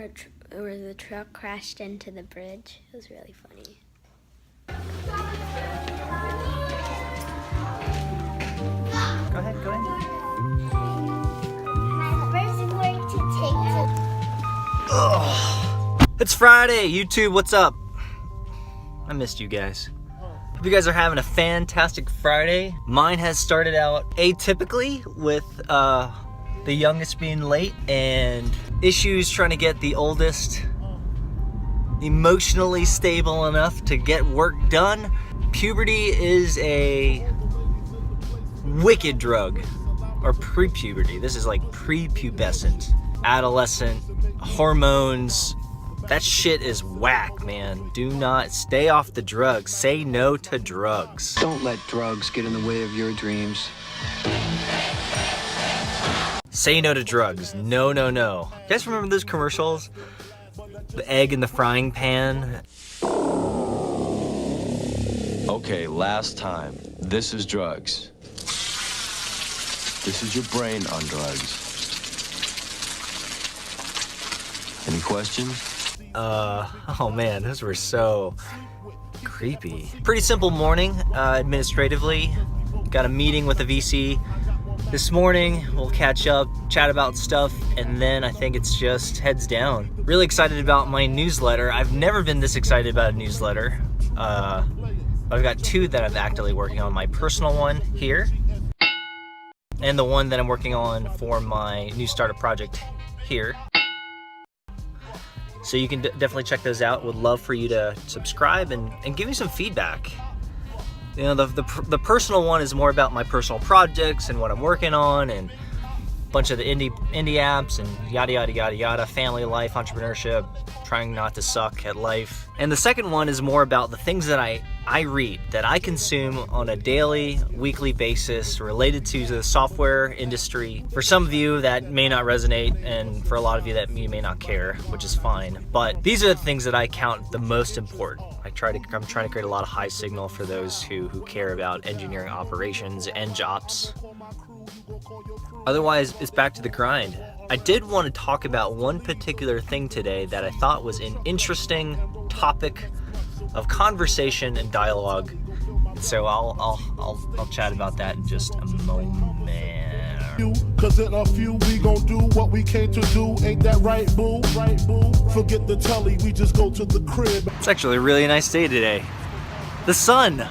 where the truck crashed into the bridge. It was really funny. Go ahead. It's Friday, YouTube, what's up? I missed you guys. Hope you guys are having a fantastic Friday. Mine has started out atypically with the youngest being late and issues trying to get the oldest emotionally stable enough to get work done. Puberty is a wicked drug, or pre-puberty. This is like prepubescent, adolescent, hormones. That shit is whack, man. Do not stay off the drugs. Say no to drugs. Don't let drugs get in the way of your dreams. Say no to drugs. No. You guys remember those commercials? The egg in the frying pan. Okay, last time. This is drugs. This is your brain on drugs. Any questions? Oh man, those were so creepy. Pretty simple morning, administratively. Got a meeting with a VC this morning. We'll catch up, chat about stuff, and then I think it's just heads down. Really excited about my newsletter. I've never been this excited about a newsletter. I've got two that I'm actively working on. My personal one here, and the one that I'm working on for my new startup project here. So you can definitely check those out. Would love for you to subscribe and give me some feedback. You know, the personal one is more about my personal projects and what I'm working on, and a bunch of the indie apps and yada, family life, entrepreneurship, trying not to suck at life. And the second one is more about the things that I read, that I consume on a daily, weekly basis related to the software industry. For some of you that may not resonate, and for a lot of you that you may not care, which is fine. But these are the things that I count the most important. I'm trying to create a lot of high signal for those who care about engineering operations and jobs. Otherwise, it's back to the grind. I did want to talk about one particular thing today that I thought was an interesting topic of conversation and dialogue. So I'll chat about that in just a moment. Cause in a few we gon' do what we came to do. Ain't that right, boo? Forget the telly, we just go to the crib. It's actually a really nice day today. The sun.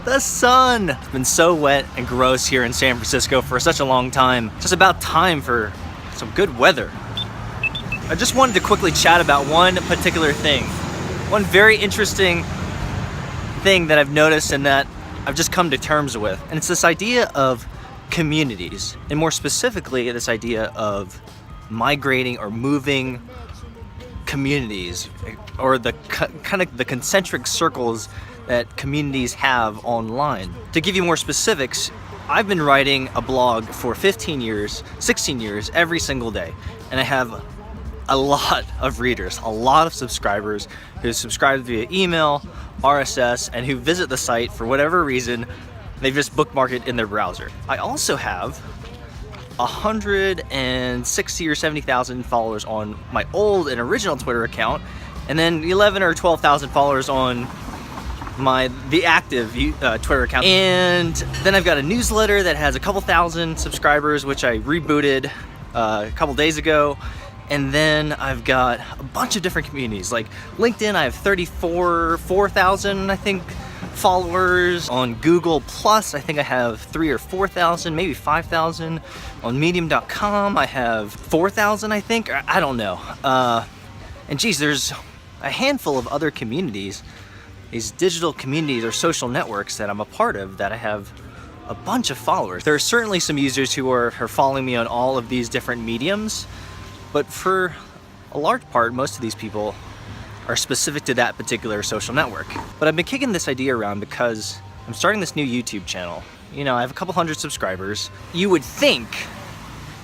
It's been so wet and gross here in San Francisco for such a long time. Just about time for some good weather. I just wanted to quickly chat about one particular thing. One very interesting thing that I've noticed and that I've just come to terms with. And it's this idea of communities, and more specifically this idea of migrating or moving communities, or the kind of the concentric circles that communities have online. To give you more specifics, I've been writing a blog for 16 years, every single day, and I have a lot of readers, a lot of subscribers who subscribe via email, RSS, and who visit the site for whatever reason. They've just bookmarked it in their browser. I also have 160 or 70,000 followers on my old and original Twitter account, and then 11 or 12,000 followers on the active Twitter account. And then I've got a newsletter that has a couple thousand subscribers, which I rebooted a couple days ago. And then I've got a bunch of different communities. Like LinkedIn, I have 4,000, I think, followers. On Google Plus, I think I have 3,000 or 4,000, maybe 5,000. On Medium.com, I have 4,000, I think. I don't know. And geez, there's a handful of other communities, these digital communities or social networks that I'm a part of, that I have a bunch of followers. There are certainly some users who are following me on all of these different mediums, but for a large part, most of these people are specific to that particular social network. But I've been kicking this idea around because I'm starting this new YouTube channel. You know, I have a couple hundred subscribers. You would think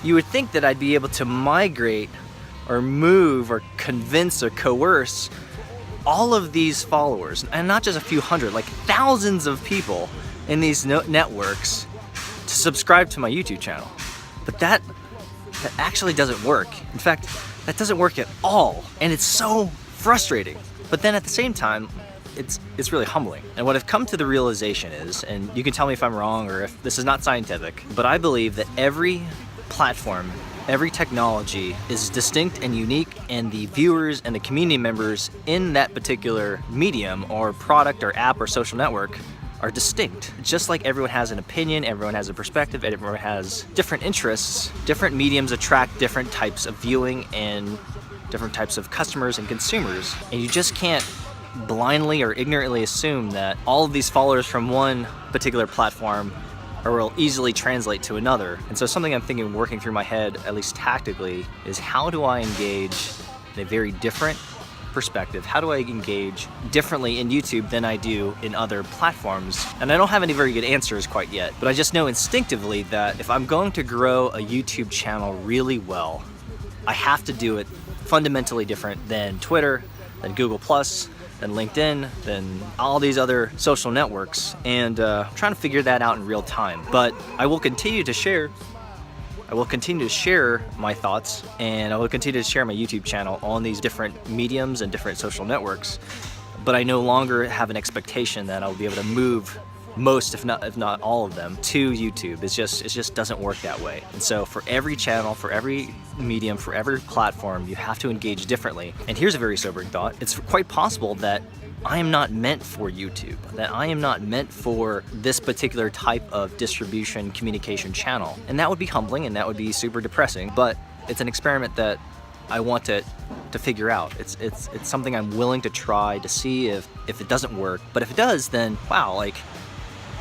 that I'd be able to migrate or move or convince or coerce all of these followers, and not just a few hundred, like thousands of people in these networks to subscribe to my YouTube channel. But that actually doesn't work. In fact, That doesn't work at all, and it's so frustrating. But then at the same time, it's really humbling. And what I've come to the realization is, and you can tell me if I'm wrong or if this is not scientific, but I believe that every platform, every technology is distinct and unique, and the viewers and the community members in that particular medium or product or app or social network are distinct. Just like everyone has an opinion, everyone has a perspective, everyone has different interests, different mediums attract different types of viewing and different types of customers and consumers. And you just can't blindly or ignorantly assume that all of these followers from one particular platform will easily translate to another. And so something I'm thinking, working through my head, at least tactically, is how do I engage in a very different perspective? How do I engage differently in YouTube than I do in other platforms? And I don't have any very good answers quite yet, but I just know instinctively that if I'm going to grow a YouTube channel really well, I have to do it fundamentally different than Twitter, than Google+, than LinkedIn, than all these other social networks, and I'm trying to figure that out in real time. But I will continue to share my thoughts, and I will continue to share my YouTube channel on these different mediums and different social networks. But I no longer have an expectation that I'll be able to move most, if not all of them, to YouTube. It just doesn't work that way. And so for every channel, for every medium, for every platform, you have to engage differently. And here's a very sobering thought. It's quite possible that I am not meant for YouTube, that I am not meant for this particular type of distribution communication channel. And that would be humbling, and that would be super depressing, but it's an experiment that I want to figure out. It's something I'm willing to try to see if it doesn't work. But if it does, then wow, like,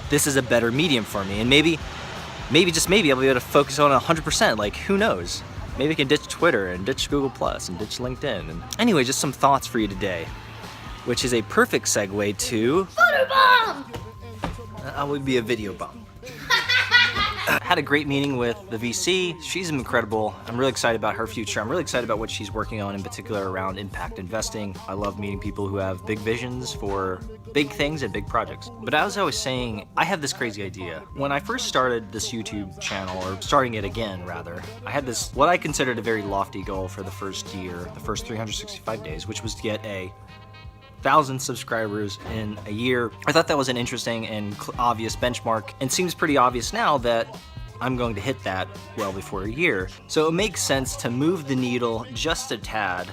this is a better medium for me. And maybe just maybe I'll be able to focus on 100%, like, who knows? Maybe I can ditch Twitter and ditch Google+, and ditch LinkedIn. And anyway, just some thoughts for you today, which is a perfect segue to Photobomb! I would be a video bomb. Had a great meeting with the VC. She's incredible. I'm really excited about her future. I'm really excited about what she's working on, in particular around impact investing. I love meeting people who have big visions for big things and big projects. But as I was saying, I have this crazy idea. When I first started this YouTube channel, or starting it again rather, I had this, what I considered a very lofty goal for the first year, the first 365 days, which was to get 1,000 subscribers in a year. I thought that was an interesting and obvious benchmark, and seems pretty obvious now that I'm going to hit that well before a year. So it makes sense to move the needle just a tad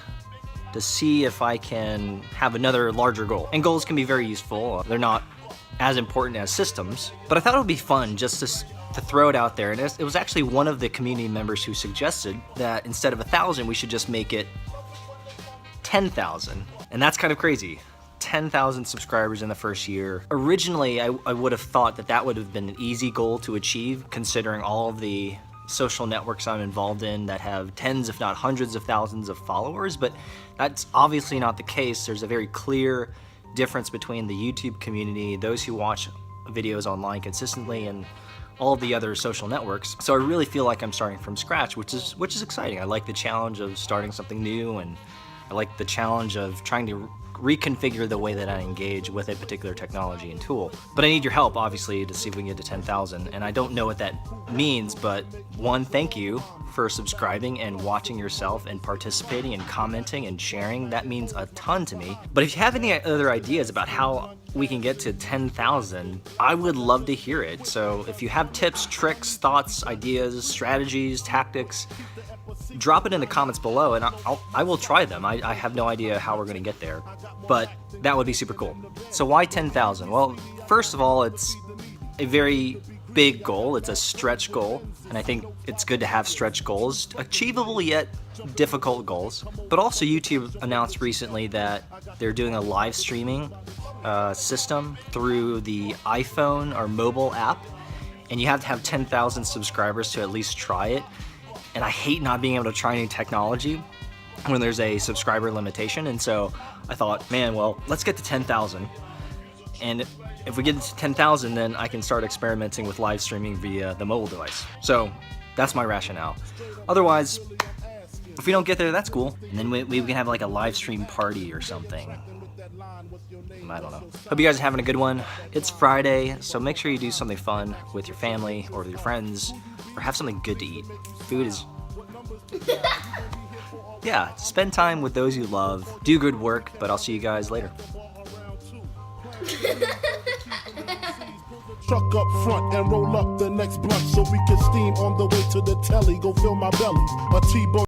to see if I can have another larger goal. And goals can be very useful. They're not as important as systems, but I thought it would be fun just to throw it out there. And it was actually one of the community members who suggested that instead of 1,000, we should just make it 10,000. And that's kind of crazy. 10,000 subscribers in the first year. Originally, I would have thought that would have been an easy goal to achieve, considering all of the social networks I'm involved in that have tens, if not hundreds of thousands of followers, but that's obviously not the case. There's a very clear difference between the YouTube community, those who watch videos online consistently, and all of the other social networks. So I really feel like I'm starting from scratch, which is exciting. I like the challenge of starting something new, and I like the challenge of trying to reconfigure the way that I engage with a particular technology and tool. But I need your help, obviously, to see if we can get to 10,000. And I don't know what that means, but one, thank you for subscribing and watching yourself and participating and commenting and sharing. That means a ton to me. But if you have any other ideas about how we can get to 10,000, I would love to hear it. So if you have tips, tricks, thoughts, ideas, strategies, tactics, drop it in the comments below, and I will try them. I have no idea how we're going to get there, but that would be super cool. So why 10,000? Well, first of all, it's a very big goal. It's a stretch goal, and I think it's good to have stretch goals, achievable yet difficult goals. But also, YouTube announced recently that they're doing a live streaming system through the iPhone or mobile app, and you have to have 10,000 subscribers to at least try it. And I hate not being able to try new technology when there's a subscriber limitation. And so I thought, man, well, let's get to 10,000. And if we get to 10,000, then I can start experimenting with live streaming via the mobile device. So that's my rationale. Otherwise, if we don't get there, that's cool. And then we can have like a live stream party or something. I don't know. Hope you guys are having a good one. It's Friday, so make sure you do something fun with your family or with your friends, or have something good to eat. Food is yeah, spend time with those you love, do good work, but I'll see you guys later. Truck up front and roll up the next blunt so we can steam on the way to the telly. Go fill my belly. A T-bone.